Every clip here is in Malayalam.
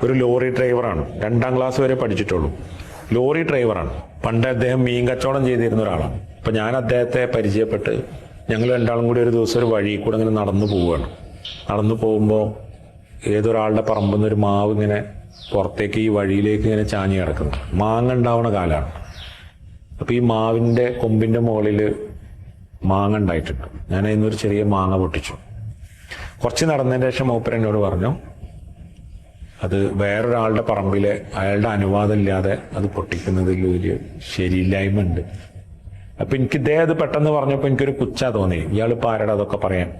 ഒരു ലോറി ഡ്രൈവറാണ്. 2ാം ക്ലാസ് വരെ പഠിച്ചിട്ടുള്ളൂ. ലോറി ഡ്രൈവറാണ്. പണ്ട് അദ്ദേഹം മീൻ കച്ചവടം ചെയ്തിരുന്ന ഒരാളാണ്. അപ്പം ഞാൻ അദ്ദേഹത്തെ പരിചയപ്പെട്ട് ഞങ്ങൾ രണ്ടാളും കൂടി ഒരു ദിവസം ഒരു വഴി കൂടെ ഇങ്ങനെ നടന്നു പോവുകയാണ്. നടന്നു പോകുമ്പോൾ ഏതൊരാളുടെ പറമ്പിൽ നിന്ന് ഒരു മാവ് ഇങ്ങനെ പുറത്തേക്ക് ഈ വഴിയിലേക്ക് ഇങ്ങനെ ചാഞ്ഞ് കിടക്കുന്നു. മാങ്ങ ഉണ്ടാവുന്ന കാലമാണ്. അപ്പോൾ ഈ മാവിൻ്റെ കൊമ്പിൻ്റെ മുകളിൽ മാങ്ങ ഉണ്ടായിട്ടുണ്ട്. ഞാൻ അതിനൊരു ചെറിയ മാങ്ങ പൊട്ടിച്ചു. കുറച്ച് നടന്നതിന് ശേഷം മൂപ്പര് എന്നോട് പറഞ്ഞു, അത് വേറൊരാളുടെ പറമ്പിലെ അയാളുടെ അനുവാദം ഇല്ലാതെ അത് പൊട്ടിക്കുന്നതിൽ ഒരു ശരിയില്ലായ്മ ഉണ്ട്. അപ്പം എനിക്ക് ഇദ്ദേഹം അത് പെട്ടെന്ന് പറഞ്ഞപ്പോൾ എനിക്കൊരു പുച്ഛ തോന്നി. ഇയാളിപ്പോൾ ആരുടെ അതൊക്കെ പറയാൻ?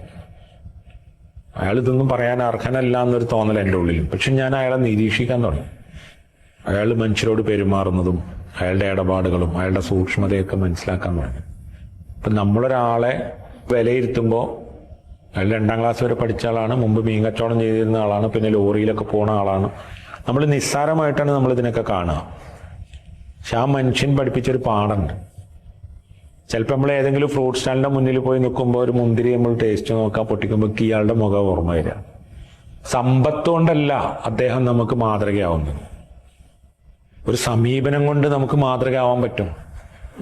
അയാൾ ഇതൊന്നും പറയാൻ അർഹനല്ല എന്നൊരു തോന്നൽ എൻ്റെ ഉള്ളിലും. പക്ഷെ ഞാൻ അയാളെ നിരീക്ഷിക്കാൻ തുടങ്ങി. അയാൾ മനുഷ്യരോട് പെരുമാറുന്നതും അയാളുടെ ഇടപാടുകളും അയാളുടെ സൂക്ഷ്മതയൊക്കെ മനസ്സിലാക്കാൻ തുടങ്ങി. അപ്പം നമ്മളൊരാളെ വിലയിരുത്തുമ്പോൾ അയാൾ 2ാം ക്ലാസ് വരെ പഠിച്ച ആളാണ്, മുമ്പ് മീൻ കച്ചവടം ചെയ്തിരുന്ന ആളാണ്, പിന്നെ ലോറിയിലൊക്കെ പോണ ആളാണ്. നമ്മൾ നിസ്സാരമായിട്ടാണ് നമ്മൾ ഇതിനൊക്കെ കാണുക. പക്ഷെ ആ മനുഷ്യൻ പഠിപ്പിച്ചൊരു പാഠമുണ്ട്. ചിലപ്പോൾ നമ്മൾ ഏതെങ്കിലും ഫ്രൂട്ട് സ്റ്റാളിൻ്റെ മുന്നിൽ പോയി നിൽക്കുമ്പോൾ ഒരു മുന്തിരി നമ്മൾ ടേസ്റ്റ് നോക്കാൻ പൊട്ടിക്കുമ്പോൾ ഇയാളുടെ മുഖം ഓർമ്മ വരിക. സമ്പത്ത് കൊണ്ടല്ല അദ്ദേഹം നമുക്ക് മാതൃകയാവുന്നത്. ഒരു സമീപനം കൊണ്ട് നമുക്ക് മാതൃകയാവാൻ പറ്റും.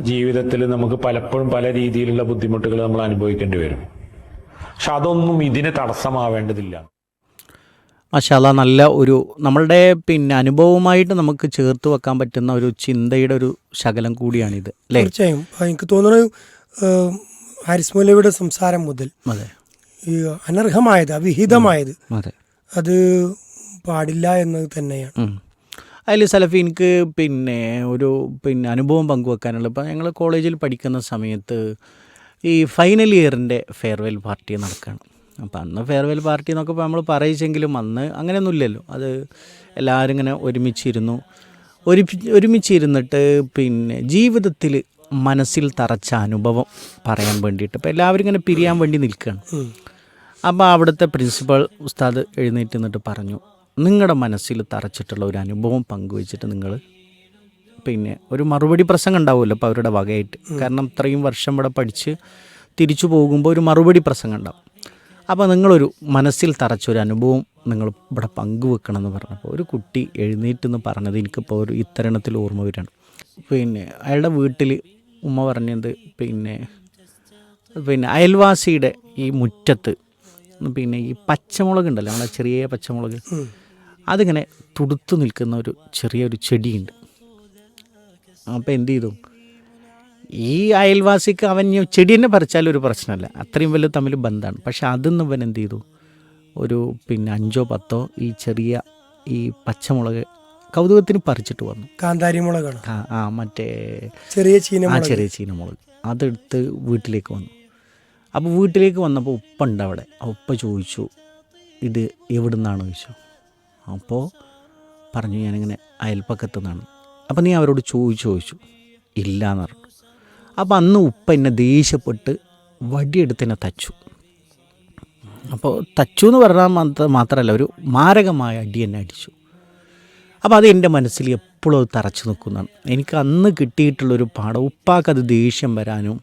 ജീവിതത്തിൽ നമുക്ക് പലപ്പോഴും പല രീതിയിലുള്ള ബുദ്ധിമുട്ടുകൾ നമ്മൾ അനുഭവിക്കേണ്ടി വരും. പക്ഷെ അതൊന്നും ഇതിന് തടസ്സമാവേണ്ടതില്ല. മാഷാഅല്ലാഹ്, നല്ല ഒരു നമ്മളുടെ അനുഭവമായിട്ട് നമുക്ക് ചേർത്ത് വെക്കാൻ പറ്റുന്ന ഒരു ചിന്തയുടെ ഒരു ശകലം കൂടിയാണിത്, അല്ലേ? തീർച്ചയായും. എനിക്ക് തോന്നുന്നു ഹാരിസ് മൗലവിയുടെ സംസാരം മുതൽ ഈ അനർഹമായത്, അവിഹിതമായത്, അത് പാടില്ല എന്നത് തന്നെയാണ്. അതിൽ സലഫി എനിക്ക് ഒരു അനുഭവം പങ്കുവെക്കാനുള്ള, ഇപ്പം ഞങ്ങൾ കോളേജിൽ പഠിക്കുന്ന സമയത്ത് ഈ ഫൈനൽ ഇയറിൻ്റെ ഫെയർവെൽ പാർട്ടി നടക്കുകയാണ്. അപ്പം അന്ന് ഫെയർവെൽ പാർട്ടി എന്നൊക്കെ ഇപ്പോൾ നമ്മൾ പറയിച്ചെങ്കിലും അന്ന് അങ്ങനെയൊന്നുമില്ലല്ലോ. അത് എല്ലാവരും ഇങ്ങനെ ഒരുമിച്ചിരുന്നിട്ട് ജീവിതത്തിൽ മനസ്സിൽ തറച്ച അനുഭവം പറയാൻ വേണ്ടിയിട്ട് ഇപ്പോൾ എല്ലാവരും ഇങ്ങനെ പിരിയാൻ വേണ്ടി നിൽക്കുകയാണ്. അപ്പോൾ അവിടുത്തെ പ്രിൻസിപ്പൽ ഉസ്താദ് എഴുന്നേറ്റ് നിന്നിട്ട് പറഞ്ഞു, നിങ്ങളുടെ മനസ്സിൽ തറച്ചിട്ടുള്ള ഒരു അനുഭവം പങ്കുവെച്ചിട്ട് നിങ്ങൾ ഒരു മറുപടി പ്രസംഗം ഉണ്ടാവുമല്ലോ ഇപ്പോൾ അവരുടെ വകയായിട്ട്. കാരണം ഇത്രയും വർഷം ഇവിടെ പഠിച്ച് തിരിച്ചു പോകുമ്പോൾ ഒരു മറുപടി പ്രസംഗം ഉണ്ടാവും. അപ്പോൾ നിങ്ങളൊരു മനസ്സിൽ തറച്ചൊരു അനുഭവം നിങ്ങൾ ഇവിടെ പങ്കുവെക്കണം എന്ന് പറഞ്ഞപ്പോൾ ഒരു കുട്ടി എഴുന്നേറ്റെന്ന് പറഞ്ഞത് എനിക്കിപ്പോൾ ഒരു ഇത്തരണത്തിൽ ഓർമ്മ വരികയാണ്. അയാളുടെ വീട്ടിൽ ഉമ്മ പറഞ്ഞത് അയൽവാസിയുടെ ഈ മുറ്റത്ത് ഈ പച്ചമുളക് ഉണ്ടല്ലോ, നമ്മളെ ചെറിയ പച്ചമുളക്, അതിങ്ങനെ തുടുത്തു നിൽക്കുന്ന ഒരു ചെറിയൊരു ചെടിയുണ്ട്. അപ്പോൾ എന്ത് ചെയ്തു, ഈ അയൽവാസിക്ക് അവൻ ചെടി തന്നെ പറിച്ചാലും ഒരു പ്രശ്നമല്ല, അത്രയും വലിയ തമ്മിൽ ബന്ധമാണ്. പക്ഷെ അതിന്ന് ഇവൻ എന്ത് ചെയ്തു, ഒരു 5 or 10 ഈ ചെറിയ ഈ പച്ചമുളക് കൗതുകത്തിന് പറിച്ചിട്ട് വന്നു. കാന്താരി മുളകാണ്, മറ്റേ ചെറിയ ചീനമുളക്. അതെടുത്ത് വീട്ടിലേക്ക് വന്നു. അപ്പോൾ വീട്ടിലേക്ക് വന്നപ്പോൾ ഉപ്പ ഉണ്ട് അവിടെ. ഉപ്പ ചോദിച്ചു, ഇത് എവിടെ നിന്നാണ് ചോദിച്ചു. അപ്പോൾ പറഞ്ഞു, ഞാനിങ്ങനെ അയൽപ്പക്കത്തു നിന്നാണ്. അപ്പോൾ നീ അവരോട് ചോദിച്ചു. ഇല്ല എന്ന് പറഞ്ഞു. അപ്പോൾ അന്ന് ഉപ്പ എന്നെ ദേഷ്യപ്പെട്ട് വടിയെടുത്ത് എന്നെ തച്ചു. അപ്പോൾ തച്ചു എന്ന് പറഞ്ഞാൽ മാത്രമല്ല, ഒരു മാരകമായ അടി എന്നെ അടിച്ചു. അപ്പോൾ അത് എൻ്റെ മനസ്സിൽ എപ്പോഴും അത് തറച്ചു നിൽക്കുന്നതാണ്. എനിക്ക് അന്ന് കിട്ടിയിട്ടുള്ളൊരു പാഠം, ഉപ്പാക്കത് ദേഷ്യം വരാനും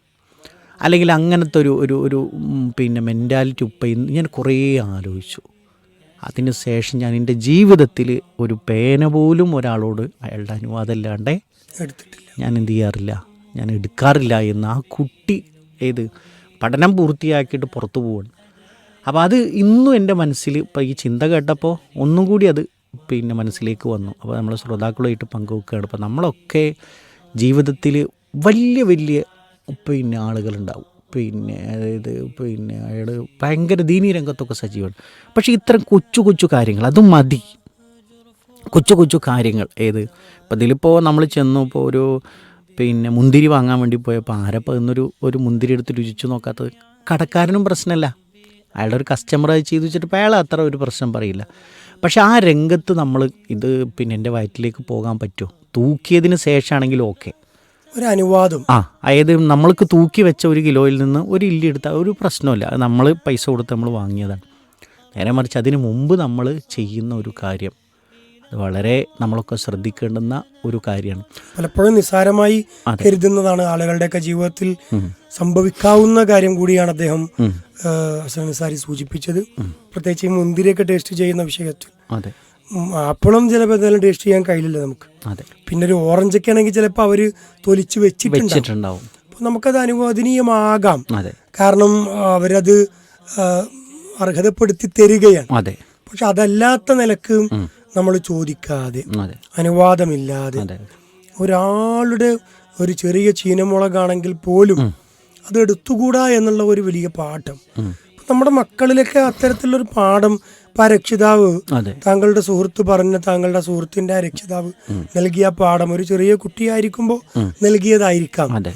അല്ലെങ്കിൽ അങ്ങനത്തെ ഒരു മെൻറ്റാലിറ്റി ഞാൻ കുറേ ആലോചിച്ചു. അതിന് ശേഷം ഞാൻ എൻ്റെ ജീവിതത്തിൽ ഒരു പേന പോലും ഒരാളോട് അയാളുടെ അനുവാദം ഇല്ലാണ്ട് ഞാൻ എന്ത് ചെയ്യാറില്ല, ഞാൻ എടുക്കാറില്ല എന്ന് ആ കുട്ടി പഠനം പൂർത്തിയാക്കിയിട്ട് പുറത്തു പോവാണ്. അപ്പോൾ അത് ഇന്നും എൻ്റെ മനസ്സിൽ ഇപ്പോൾ ഈ ചിന്ത കേട്ടപ്പോൾ ഒന്നും കൂടി അത് മനസ്സിലേക്ക് വന്നു. അപ്പോൾ നമ്മൾ ശ്രോതാക്കളുമായിട്ട് പങ്കുവെക്കുകയാണ്. അപ്പോൾ നമ്മളൊക്കെ ജീവിതത്തിൽ വലിയ വലിയ ആളുകളുണ്ടാവും. അതായത് അയാൾ ഭയങ്കര ദീനീ രംഗത്തൊക്കെ സജീവമാണ്. പക്ഷേ ഇത്തരം കൊച്ചു കാര്യങ്ങൾ അതും മതി. കൊച്ചു കാര്യങ്ങൾ ഇപ്പോൾ ഇതിലിപ്പോൾ നമ്മൾ ചെന്നു, ഇപ്പോൾ ഒരു മുന്തിരി വാങ്ങാൻ വേണ്ടി പോയപ്പോൾ ആരപ്പോൾ ഒരു മുന്തിരി എടുത്ത് രുചിച്ചു നോക്കാത്തത്? കടക്കാരനും പ്രശ്നമല്ല, അയാളുടെ ഒരു കസ്റ്റമർ അത് ചെയ്തു വെച്ചിട്ട് അയാൾ അത്ര ഒരു പ്രശ്നം പറയില്ല. പക്ഷെ ആ രംഗത്ത് നമ്മൾ ഇത് എൻ്റെ വയറ്റിലേക്ക് പോകാൻ പറ്റുമോ? തൂക്കിയതിന് ശേഷമാണെങ്കിലും ഓക്കെ, ഒരു അനുവാദം. അതായത് നമ്മൾക്ക് തൂക്കി വെച്ച 1 കിലോയിൽ നിന്ന് 1 ഇല്ലി എടുത്താൽ ഒരു പ്രശ്നമില്ല, അത് നമ്മൾ പൈസ കൊടുത്ത് നമ്മൾ വാങ്ങിയതാണ്. നേരെ മറിച്ച് അതിന് മുമ്പ് നമ്മൾ ചെയ്യുന്ന ഒരു കാര്യം അത് വളരെ നമ്മളൊക്കെ ശ്രദ്ധിക്കേണ്ടുന്ന ഒരു കാര്യമാണ്. പലപ്പോഴും നിസ്സാരമായി കരുതുന്നതാണ് ആളുകളുടെയൊക്കെ ജീവിതത്തിൽ സംഭവിക്കാവുന്ന കാര്യം കൂടിയാണ് അദ്ദേഹം ഹസൻ നിസാരി സൂചിപ്പിച്ചത്. പ്രത്യേകിച്ച് ഈ മുന്തിരിയൊക്കെ ടേസ്റ്റ് ചെയ്യുന്ന വിഷയത്തിൽ ആപ്പിളും ചിലപ്പോൾ എന്തായാലും ടേസ്റ്റ് ചെയ്യാൻ കഴിയില്ല നമുക്ക്. അതെ, പിന്നെ ഒരു ഓറഞ്ചൊക്കെ ആണെങ്കിൽ ചിലപ്പോൾ അവർ തൊലിച്ച് വെച്ചിട്ടുണ്ടാവും. വെച്ചിട്ടുണ്ടാവും. അപ്പോൾ നമുക്കത് അനുവദനീയമാകാം. അതെ, കാരണം അവരത് അർഹതപ്പെടുത്തി തരികയാണ്. അതെ, പക്ഷെ അതല്ലാത്ത നിലക്ക് നമ്മൾ ചോദിക്കാതെ അതെ, അനുവാദമില്ലാതെ അതെ, ഒരാളുടെ ഒരു ചെറിയ ചീനമുളകാണെങ്കിൽ പോലും അത് എടുത്തുകൂടാ എന്നുള്ള ഒരു വലിയ പാഠം നമ്മുടെ മക്കളിലൊക്കെ അത്തരത്തിലുള്ളൊരു പാഠം ഇപ്പം ആ രക്ഷിതാവ്, അതെ, താങ്കളുടെ സുഹൃത്ത് പറഞ്ഞ താങ്കളുടെ സുഹൃത്തിന്റെ ആ രക്ഷിതാവ് നൽകിയ പാഠം ഒരു ചെറിയ കുട്ടിയായിരിക്കുമ്പോൾ നൽകിയതായിരിക്കാം. അതെ,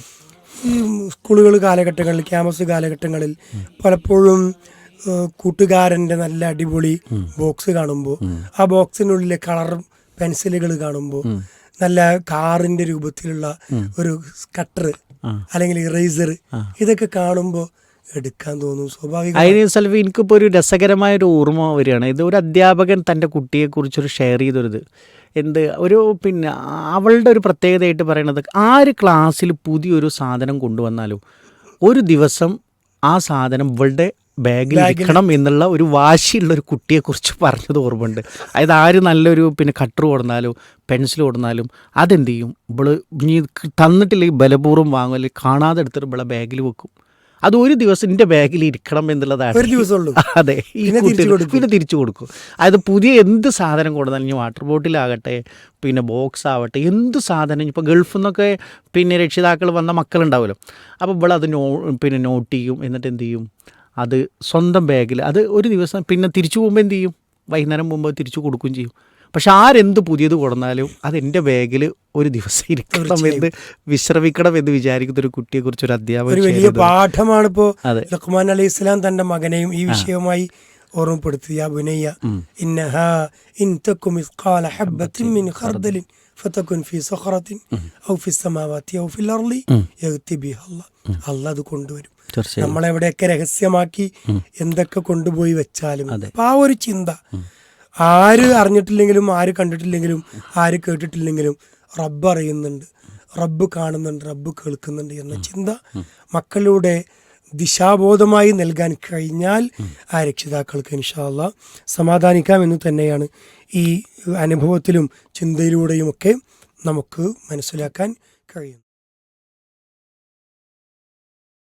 ഈ സ്കൂളുകൾ കാലഘട്ടങ്ങളിൽ, ക്യാമ്പസ് കാലഘട്ടങ്ങളിൽ പലപ്പോഴും കൂട്ടുകാരൻ്റെ നല്ല അടിപൊളി ബോക്സ് കാണുമ്പോൾ, ആ ബോക്സിനുള്ളിലെ കളർ പെൻസിലുകൾ കാണുമ്പോൾ, നല്ല കാറിന്റെ രൂപത്തിലുള്ള ഒരു കട്ടർ അല്ലെങ്കിൽ ഇറേസർ, ഇതൊക്കെ കാണുമ്പോൾ എടുക്കാൻ തോന്നും സ്വാഭാവികം. അതിന് സെൽവി എനിക്കിപ്പോൾ ഒരു രസകരമായൊരു ഓർമ്മ വരികയാണ്. ഇത് ഒരു അധ്യാപകൻ തൻ്റെ കുട്ടിയെക്കുറിച്ചൊരു ഷെയർ ചെയ്തൊരിത് ഒരു പിന്നെ അവളുടെ ഒരു പ്രത്യേകതയായിട്ട് പറയണത്, ആര് ക്ലാസ്സിൽ പുതിയൊരു സാധനം കൊണ്ടുവന്നാലും ഒരു ദിവസം ആ സാധനം ഇവളുടെ ബാഗിൽ ഇരിക്കണം എന്നുള്ള ഒരു വാശിയുള്ളൊരു കുട്ടിയെക്കുറിച്ച് പറഞ്ഞത് ഓർമ്മയുണ്ട്. അതായത് ആര് നല്ലൊരു പിന്നെ കട്ടർ കൊടുന്നാലും പെൻസിൽ കൊടുന്നാലും അതെന്ത് ചെയ്യും, ഇവള് ഇനി തന്നിട്ടില്ലെങ്കിൽ ബലപൂർവ്വം വാങ്ങും, അല്ലെങ്കിൽ കാണാതെ എടുത്തിട്ട് ഇവളെ ബാഗിൽ വെക്കും. അത് ഒരു ദിവസം എൻ്റെ ബാഗിൽ ഇരിക്കണം എന്നുള്ളതാണ്. ഒരു ദിവസമുള്ളൂ. അതെ, ഈ പിന്നെ തിരിച്ചു കൊടുക്കും. അതായത് പുതിയ എന്ത് സാധനം കൊടുത്താലും, ഇനി വാട്ടർ ബോട്ടിലാകട്ടെ, പിന്നെ ബോക്സ് ആവട്ടെ, എന്ത് സാധനം ഇപ്പോൾ ഗൾഫിൽ നിന്നൊക്കെ പിന്നെ രക്ഷിതാക്കൾ വന്ന മക്കളുണ്ടാവുമല്ലോ, അപ്പോൾ ഇവളത് പിന്നെ നോട്ട് ചെയ്യും. എന്നിട്ട് എന്ത് ചെയ്യും, അത് സ്വന്തം ബാഗിൽ അത് ഒരു ദിവസം പിന്നെ തിരിച്ചു പോകുമ്പോൾ എന്ത് ചെയ്യും, വൈകുന്നേരം പോകുമ്പോൾ തിരിച്ചു കൊടുക്കുകയും ചെയ്യും. പക്ഷെ ആരെന്ത് പുതിയത് കൊടുന്നാലും അത് എൻ്റെ ബാഗിൽ ഒരു ദിവസം ഇരിക്കണം എന്ന്, വിശ്രമിക്കണം എന്ന് വിചാരിക്കുന്ന ഒരു കുട്ടിയെക്കുറിച്ച് ഒരു അധ്യാപകൻ ഒരു വലിയ പാഠമാണ്. ഇപ്പോൾ ലുഖ്മാൻ അലൈഹി ഇസ്ലാം തന്റെ മകനെയും ഈ വിഷയവുമായി ഓർമ്മപ്പെടുത്തിയ ബുനയ്യ ഇന്നഹാ ഇൻ തകു മിസ്ഖാല ഹബ്ബത്തിൻ മിൻ ഖർദലിൻ ഫതകുൻ ഫീ സഖറത്തിൻ ഔ ഫീ സമാവാതി ഔ ഫിൽ അർളി യഗ്തി ബിഹാ അല്ലാഹ് അത് കൊണ്ടുവരും. നമ്മളെവിടെയൊക്കെ രഹസ്യമാക്കി എന്തൊക്കെ കൊണ്ടുപോയി വെച്ചാലും അപ്പൊ ആ ഒരു ചിന്ത ആര് അറിഞ്ഞിട്ടില്ലെങ്കിലും, ആര് കണ്ടിട്ടില്ലെങ്കിലും, ആര് കേട്ടിട്ടില്ലെങ്കിലും റബ്ബ് അറിയുന്നുണ്ട്, റബ്ബ് കാണുന്നുണ്ട്, റബ്ബ് കേൾക്കുന്നുണ്ട് എന്ന ചിന്ത മക്കളുടെ ദിശാബോധമായി നൽകാൻ കഴിഞ്ഞാൽ ആ രക്ഷിതാക്കൾക്ക് ഇൻഷാ അല്ലാഹ് സമാധാനിക്കാം എന്ന് തന്നെയാണ് ഈ അനുഭവത്തിലും ചിന്തയിലൂടെയുമൊക്കെ നമുക്ക് മനസ്സിലാക്കാൻ കഴിയും.